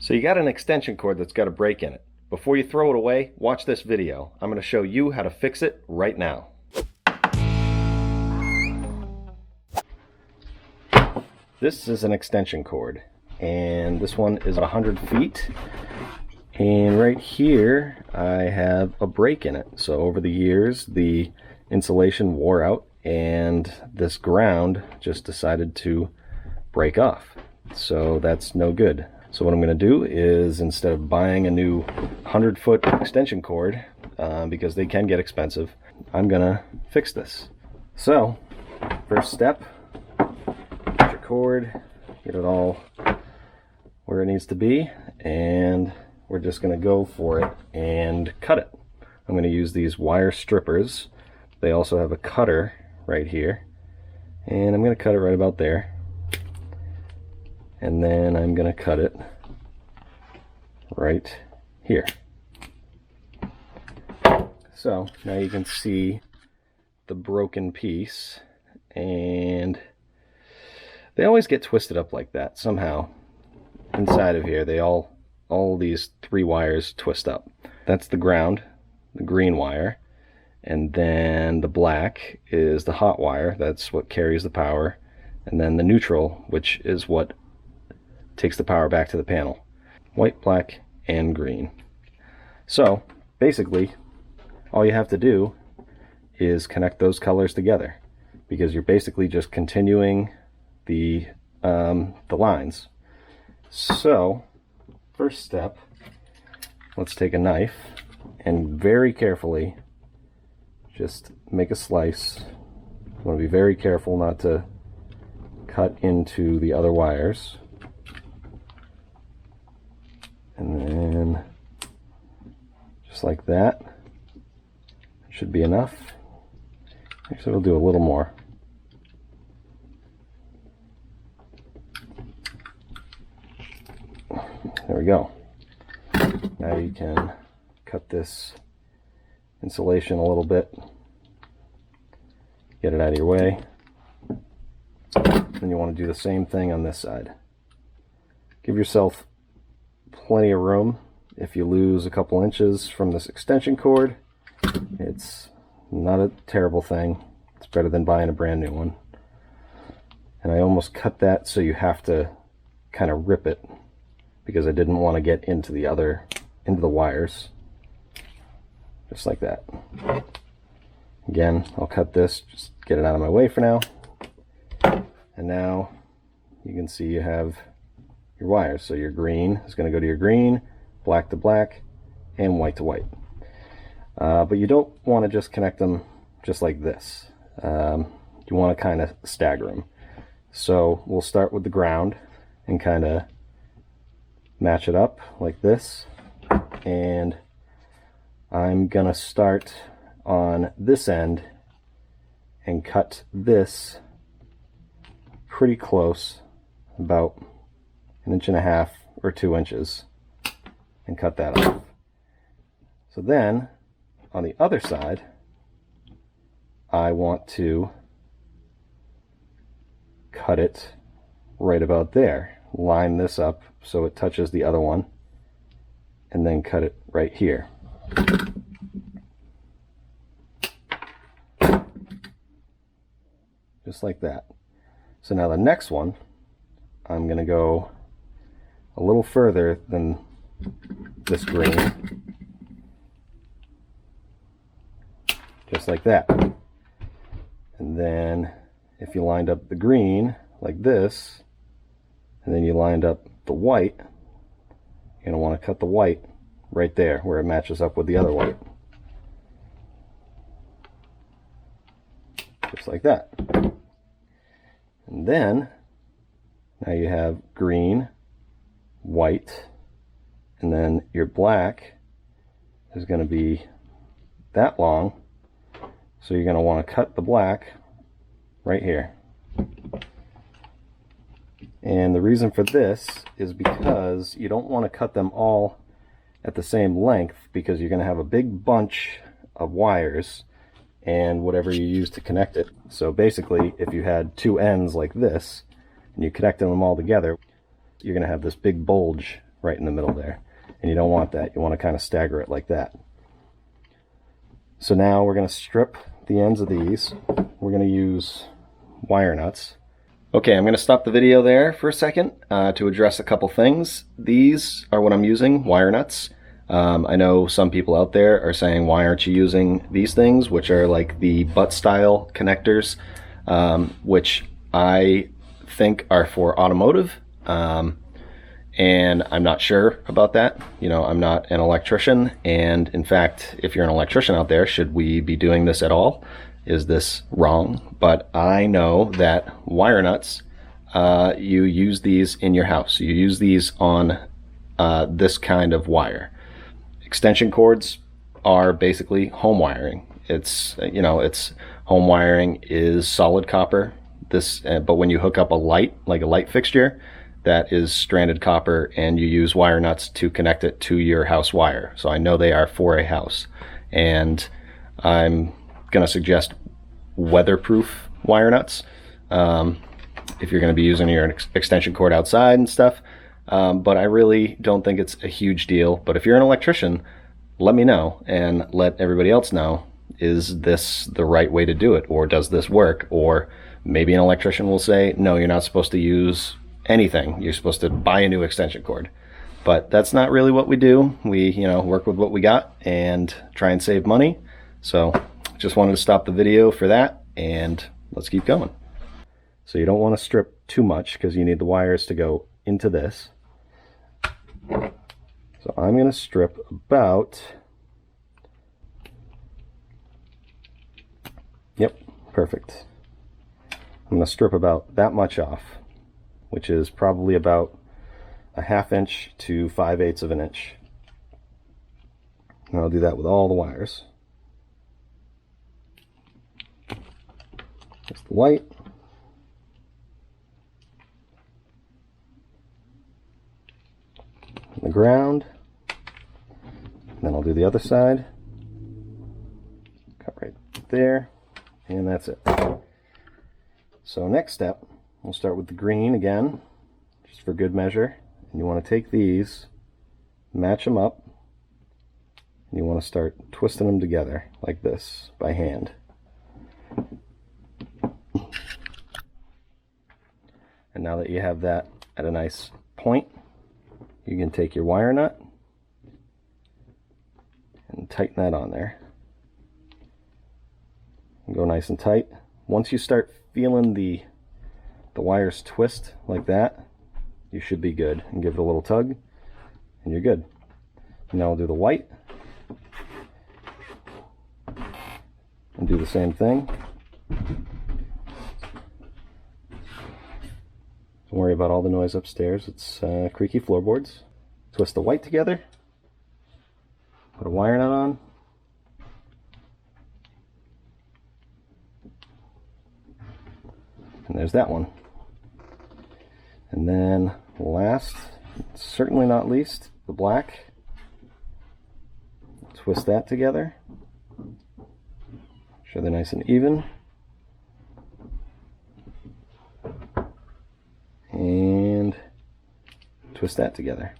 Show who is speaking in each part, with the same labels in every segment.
Speaker 1: So you got an extension cord that's got a break in it. Before you throw it away, watch this video. I'm going to show you how to fix it right now. This is an extension cord, and this one is 100 feet. And right here, I have a break in it. So over the years, the insulation wore out, and this ground just decided to break off. So that's no good. So what I'm going to do is, instead of buying a new 100-foot extension cord, because they can get expensive, I'm going to fix this. So, first step, get your cord, get it all where it needs to be, and we're just going to go for it and cut it. I'm going to use these wire strippers. They also have a cutter right here, and I'm going to cut it right about there. And then I'm going to cut it right here. So now you can see the broken piece, and they always get twisted up like that somehow. Inside of here, all these three wires twist up. That's the ground, the green wire, and then the black is the hot wire. That's what carries the power, and then the neutral, which is what takes the power back to the panel. White, black, and green. So basically all you have to do is connect those colors together, because you're basically just continuing the lines. So first step, let's take a knife and very carefully just make a slice. You want to be very careful not to cut into the other wires. And then just like that, should be enough. Actually, we'll do a little more. There we go. Now you can cut this insulation a little bit, get it out of your way. Then you want to do the same thing on this side. Give yourself plenty of room. If you lose a couple inches from this extension cord, it's not a terrible thing. It's better than buying a brand new one. And I almost cut that so you have to kind of rip it, because I didn't want to get into the wires. Just like that. Again, I'll cut this, just get it out of my way for now. And now you can see you have your wires. So your green is going to go to your green, black to black, and white to white. But you don't want to just connect them just like this. You want to kind of stagger them. So we'll start with the ground and kind of match it up like this. And I'm going to start on this end and cut this pretty close, about 1.5 inches or 2 inches, and cut that off. So then on the other side, I want to cut it right about there. Line this up so it touches the other one, and then cut it right here. Just like that. So now the next one, I'm going to go a little further than this green. Just like that. And then if you lined up the green like this, and then you lined up the white, you're going to want to cut the white right there where it matches up with the other white. Just like that. And then now you have green, white, and then your black is going to be that long. So you're going to want to cut the black right here. And the reason for this is because you don't want to cut them all at the same length, because you're going to have a big bunch of wires and whatever you use to connect it. So basically, if you had two ends like this and you connected them all together, you're going to have this big bulge right in the middle there. And you don't want that. You want to kind of stagger it like that. So now we're going to strip the ends of these. We're going to use wire nuts. Okay, I'm going to stop the video there for a second to address a couple things. These are what I'm using, wire nuts. I know some people out there are saying, why aren't you using these things, which are like the butt style connectors, which I think are for automotive. And I'm not sure about that. You know, I'm not an electrician. And in fact, if you're an electrician out there, should we be doing this at all? Is this wrong? But I know that wire nuts, you use these in your house. You use these on this kind of wire. Extension cords are basically home wiring. It's, you know, it's home wiring is solid copper. But when you hook up a light, like a light fixture, that is stranded copper, and you use wire nuts to connect it to your house wire. So I know they are for a house. And I'm going to suggest weatherproof wire nuts if you're going to be using your extension cord outside and stuff. But I really don't think it's a huge deal. But if you're an electrician, let me know and let everybody else know, is this the right way to do it? Or does this work? Or maybe an electrician will say, no, you're not supposed to use anything. You're supposed to buy a new extension cord. But that's not really what we do. We, you know, work with what we got and try and save money. So just wanted to stop the video for that, and let's keep going. So you don't want to strip too much because you need the wires to go into this. So I'm going to strip about, yep, perfect. I'm going to strip about that much off, which is probably about a 1/2 inch to 5/8 of an inch. And I'll do that with all the wires. Just the white. And the ground. And then I'll do the other side. Cut right there. And that's it. So next step, we'll start with the green again, just for good measure. And you want to take these, match them up, and you want to start twisting them together like this by hand. And now that you have that at a nice point, you can take your wire nut and tighten that on there. And go nice and tight. Once you start feeling the wires twist like that, you should be good. And give it a little tug, and you're good. Now I'll do the white, and do the same thing. Don't worry about all the noise upstairs. It's creaky floorboards. Twist the white together. Put a wire nut on. And there's that one. And then last, certainly not least, the black. Twist that together. Sure they're nice and even. And twist that together.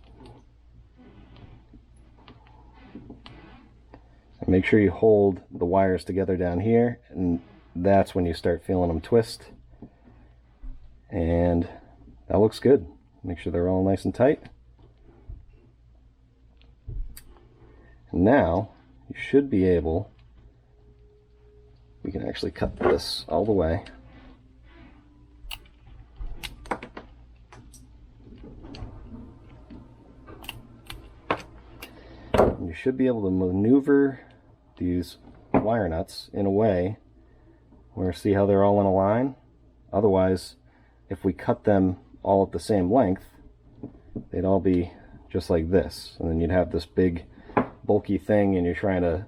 Speaker 1: And make sure you hold the wires together down here, and that's when you start feeling them twist. And that looks good. Make sure they're all nice and tight. And now you should be able, we can actually cut this all the way. And you should be able to maneuver these wire nuts in a way where, see how they're all in a line? Otherwise, if we cut them all at the same length, they'd all be just like this. And then you'd have this big bulky thing, and you're trying to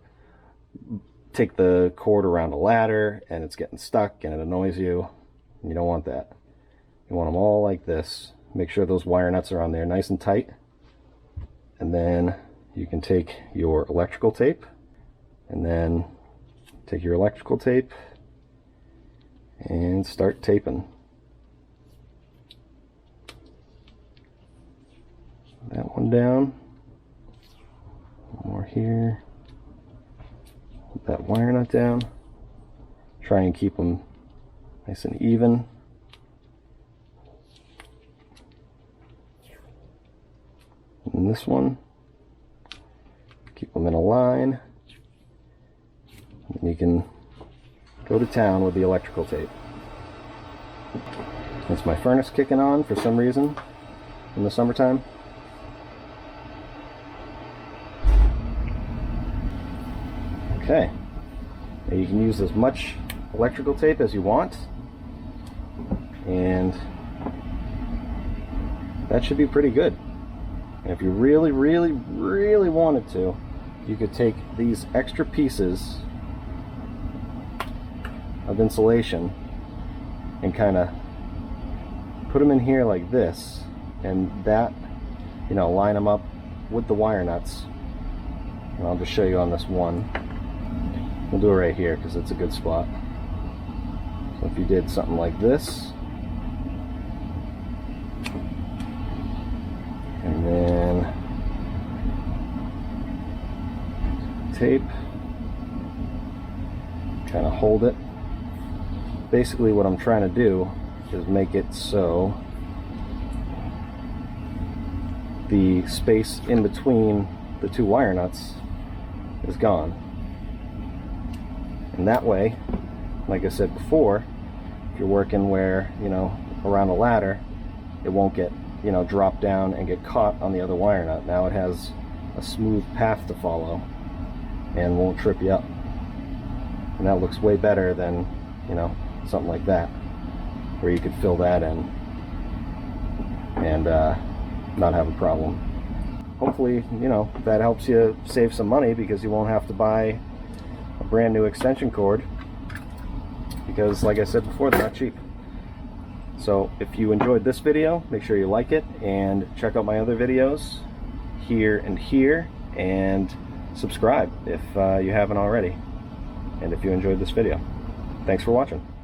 Speaker 1: take the cord around a ladder, and it's getting stuck, and it annoys you. And you don't want that. You want them all like this. Make sure those wire nuts are on there nice and tight. And then you can take your electrical tape, and then take your electrical tape and start taping. that one down. One more here. Put that wire nut down. Try and keep them nice and even. And this one, keep them in a line. And you can go to town with the electrical tape. That's my furnace kicking on for some reason in the summertime. Okay, now you can use as much electrical tape as you want, and that should be pretty good. And if you really wanted to, you could take these extra pieces of insulation and kind of put them in here like this, and that, you know, line them up with the wire nuts. And I'll just show you on this one. We'll do it right here because it's a good spot. So if you did something like this, and then tape, kind of hold it. Basically what I'm trying to do is make it so the space in between the two wire nuts is gone. And that way, like I said before, if you're working where, you know, around a ladder, it won't get, you know, drop down and get caught on the other wire nut. Now it has a smooth path to follow and won't trip you up. And that looks way better than, you know, something like that, where you could fill that in and not have a problem. Hopefully, you know, that helps you save some money, because you won't have to buy a brand new extension cord, because like I said before, they're not cheap. So if you enjoyed this video, make sure you like it and check out my other videos here and here, and subscribe if you haven't already, and if you enjoyed this video. Thanks for watching.